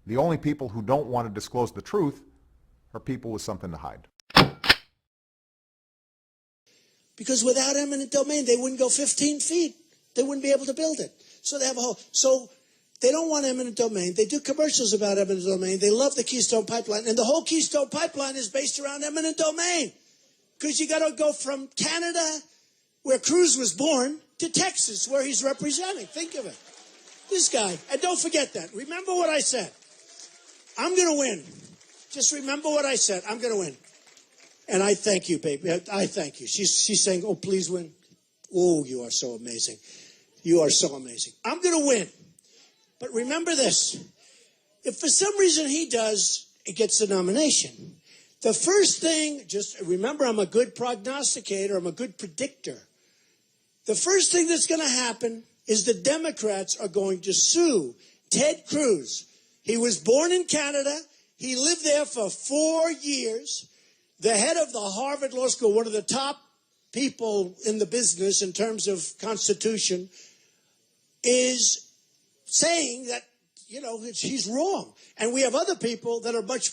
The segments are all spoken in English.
The only people who don't want to disclose the truth are people with something to hide. Because without eminent domain, they wouldn't go 15 feet. They wouldn't be able to build it. So they have a whole... So they don't want eminent domain. They do commercials about eminent domain. They love the Keystone Pipeline. And the whole Keystone Pipeline is based around eminent domain. Because you got to go from Canada, where Cruz was born, to Texas, where he's representing. Think of it. This guy. And don't forget that. Remember what I said. I'm going to win. Just remember what I said. I'm going to win. And I thank you, baby. I thank you. She's saying, oh, please win. Oh, you are so amazing. You are so amazing. I'm going to win. But remember this. If for some reason he does, it gets the nomination. The first thing, just remember, I'm a good prognosticator. I'm a good predictor. The first thing that's going to happen is the Democrats are going to sue Ted Cruz. He was born in Canada. He lived there for 4 years. The head of the Harvard Law School, one of the top people in the business in terms of Constitution, is saying that, you know, he's wrong. And we have other people that are much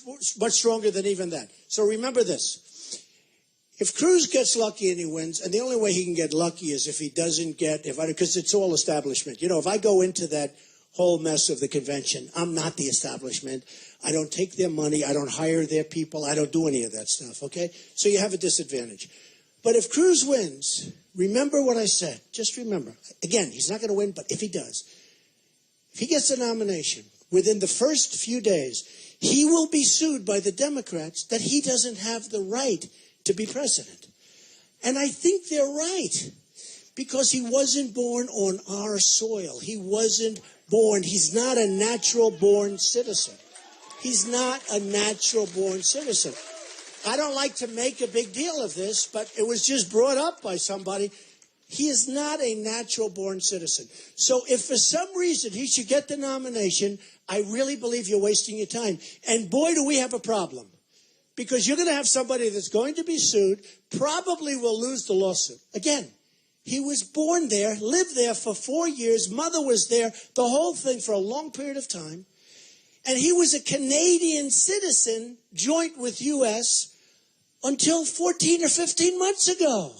stronger than even that. So remember this. If Cruz gets lucky and he wins, and the only way he can get lucky is if he doesn't get, because it's all establishment. You know, if I go into that whole mess of the convention, I'm not the establishment. I don't take their money. I don't hire their people. I don't do any of that stuff, okay? So you have a disadvantage. But if Cruz wins, remember what I said. Just remember. Again, he's not going to win, but if he does, if he gets a nomination, within the first few days, he will be sued by the Democrats that he doesn't have the right to be president. And I think they're right, because he wasn't born on our soil. He wasn't born. He's not a natural-born citizen. He's not a natural-born citizen. I don't like to make a big deal of this, but it was just brought up by somebody. He is not a natural-born citizen. So if for some reason he should get the nomination, I really believe you're wasting your time. And boy, do we have a problem. Because you're going to have somebody that's going to be sued, probably will lose the lawsuit. Again, he was born there, lived there for 4 years, mother was there, the whole thing for a long period of time. And he was a Canadian citizen, joint with U.S., until 14 or 15 months ago.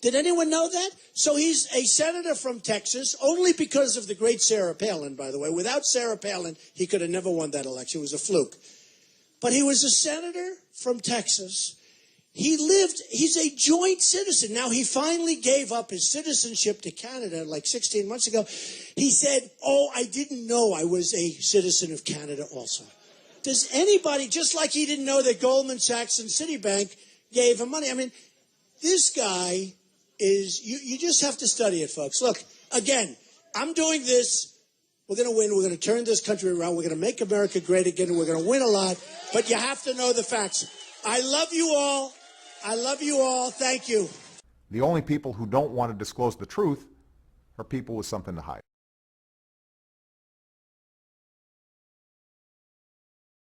Did anyone know that? So he's a senator from Texas, only because of the great Sarah Palin, by the way. Without Sarah Palin, he could have never won that election. It was a fluke. But he was a senator from Texas. He's a joint citizen. Now, he finally gave up his citizenship to Canada like 16 months ago. He said, oh, I didn't know I was a citizen of Canada also. Does anybody, just like he didn't know that Goldman Sachs and Citibank gave him money? I mean, this guy is, you just have to study it, folks. Look, again, I'm doing this. We're going to win. We're going to turn this country around. We're going to make America great again. We're going to win a lot. But you have to know the facts. I love you all. I love you all. Thank you. The only people who don't want to disclose the truth are people with something to hide.